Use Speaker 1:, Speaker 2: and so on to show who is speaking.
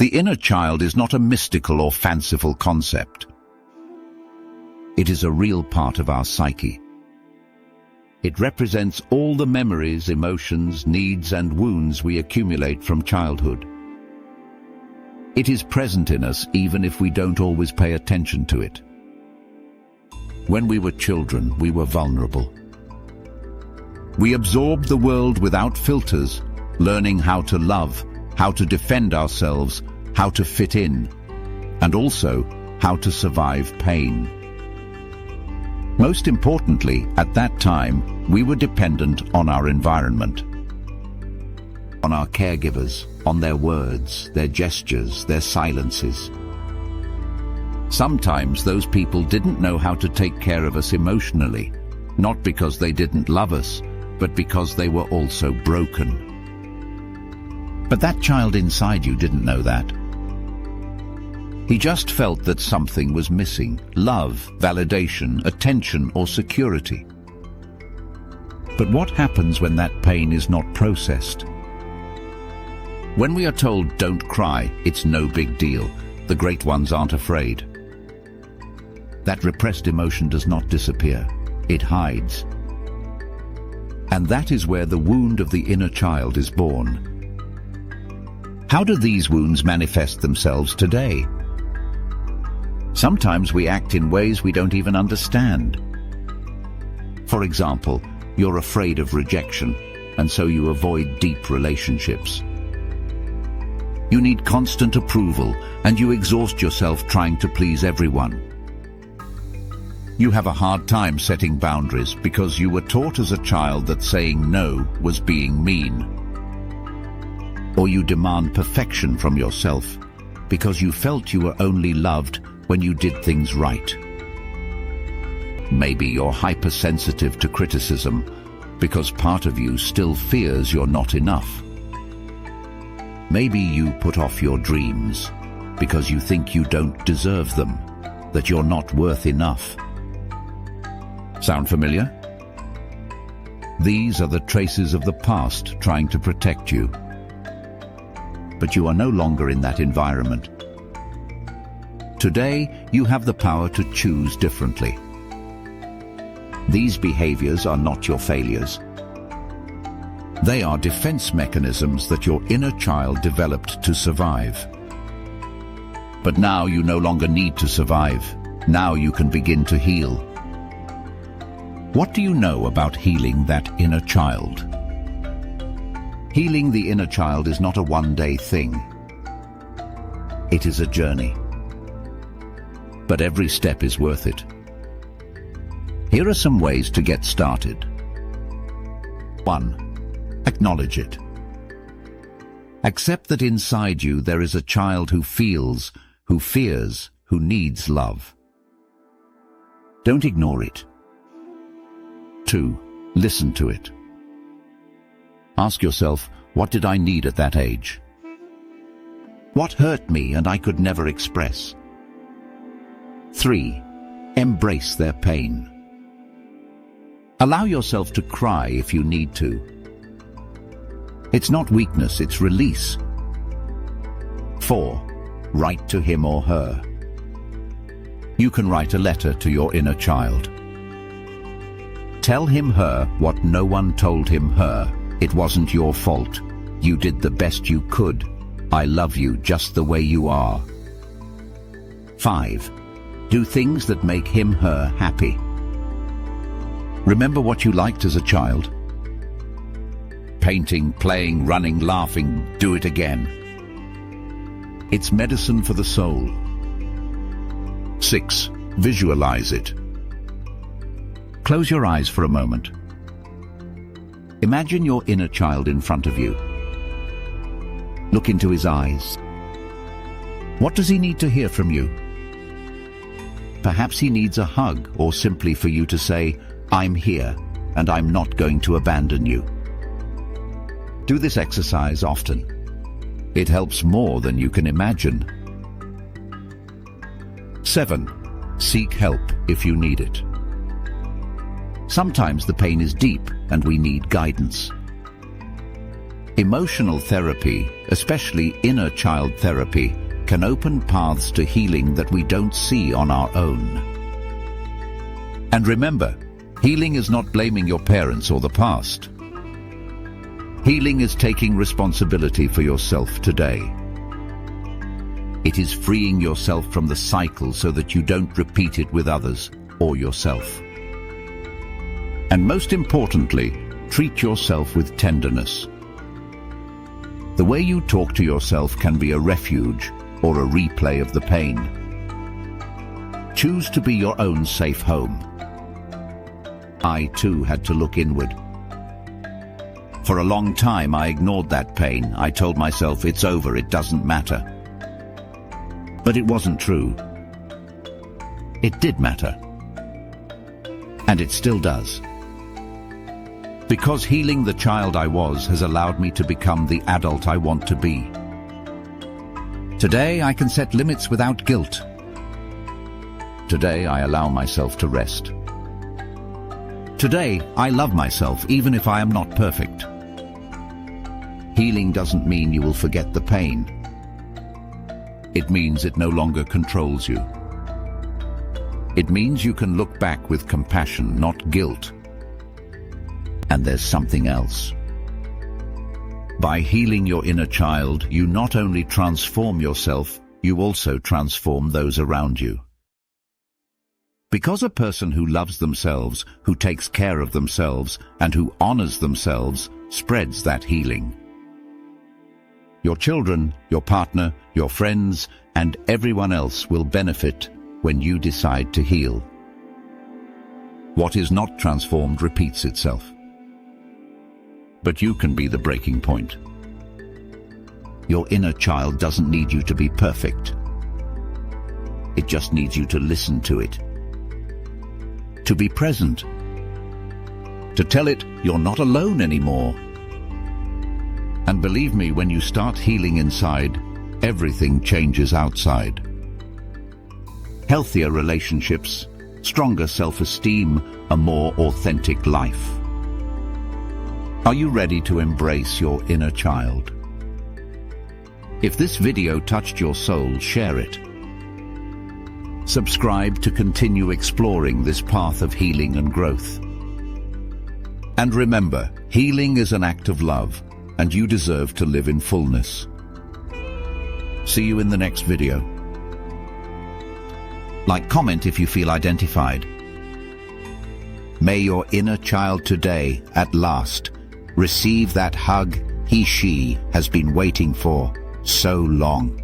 Speaker 1: The inner child is not a mystical or fanciful concept. It is a real part of our psyche. It represents all the memories, emotions, needs, and wounds we accumulate from childhood. It is present in us even if we don't always pay attention to it. When we were children, we were vulnerable. We absorbed the world without filters, learning how to love, how to defend ourselves, how to fit in, and also how to survive pain. Most importantly, at that time, we were dependent on our environment, on our caregivers, on their words, their gestures, their silences. Sometimes those people didn't know how to take care of us emotionally, not because they didn't love us, but because they were also broken. But that child inside you didn't know that. He just felt that something was missing: love, validation, attention, or security. But what happens when that pain is not processed? When we are told, "Don't cry, it's no big deal, the great ones aren't afraid," that repressed emotion does not disappear, it hides. And that is where the wound of the inner child is born. How do these wounds manifest themselves today? Sometimes we act in ways we don't even understand. For example, you're afraid of rejection, and so you avoid deep relationships. You need constant approval, and you exhaust yourself trying to please everyone. You have a hard time setting boundaries because you were taught as a child that saying no was being mean. Or you demand perfection from yourself because you felt you were only loved when you did things right. Maybe you're hypersensitive to criticism because part of you still fears you're not enough. Maybe you put off your dreams because you think you don't deserve them, that you're not worth enough. Sound familiar? These are the traces of the past trying to protect you. But you are no longer in that environment. Today, you have the power to choose differently. These behaviors are not your failures. They are defense mechanisms that your inner child developed to survive. But now you no longer need to survive. Now you can begin to heal. What do you know about healing that inner child? Healing the inner child is not a one-day thing. It is a journey. But every step is worth it. Here are some ways to get started. 1. Acknowledge it. Accept that inside you there is a child who feels, who fears, who needs love. Don't ignore it. 2. Listen to it. Ask yourself, what did I need at that age? What hurt me and I could never express? 3. Embrace their pain. Allow yourself to cry if you need to. It's not weakness, it's release. 4. Write to him or her. You can write a letter to your inner child. Tell him/her what no one told him/her. It wasn't your fault. You did the best you could. I love you just the way you are. 5. Do things that make him/her happy. Remember what you liked as a child. Painting, playing, running, laughing, do it again. It's medicine for the soul. 6. Visualize it. Close your eyes for a moment. Imagine your inner child in front of you. Look into his eyes. What does he need to hear from you? Perhaps he needs a hug, or simply for you to say, "I'm here, and I'm not going to abandon you." Do this exercise often. It helps more than you can imagine. 7. Seek help if you need it. Sometimes the pain is deep and we need guidance. Emotional therapy, especially inner child therapy, can open paths to healing that we don't see on our own. And remember, healing is not blaming your parents or the past. Healing is taking responsibility for yourself today. It is freeing yourself from the cycle so that you don't repeat it with others or yourself. And most importantly, treat yourself with tenderness. The way you talk to yourself can be a refuge or a replay of the pain. Choose to be your own safe home. I too had to look inward. For a long time I ignored that pain. I told myself it's over, it doesn't matter. But it wasn't true. It did matter. And it still does. Because healing the child I was has allowed me to become the adult I want to be. Today I can set limits without guilt. Today I allow myself to rest. Today I love myself even if I am not perfect. Healing doesn't mean you will forget the pain. It means it no longer controls you. It means you can look back with compassion, not guilt. And there's something else. By healing your inner child, you not only transform yourself, you also transform those around you. Because a person who loves themselves, who takes care of themselves, and who honors themselves, spreads that healing. Your children, your partner, your friends, and everyone else will benefit when you decide to heal. What is not transformed repeats itself. But you can be the breaking point. Your inner child doesn't need you to be perfect. It just needs you to listen to it. To be present. To tell it you're not alone anymore. And believe me, when you start healing inside, everything changes outside. Healthier relationships, stronger self-esteem, a more authentic life. Are you ready to embrace your inner child? If this video touched your soul, share it. Subscribe to continue exploring this path of healing and growth. And remember, healing is an act of love, and you deserve to live in fullness. See you in the next video. Like, comment if you feel identified. May your inner child today, at last, receive that hug he/she has been waiting for so long.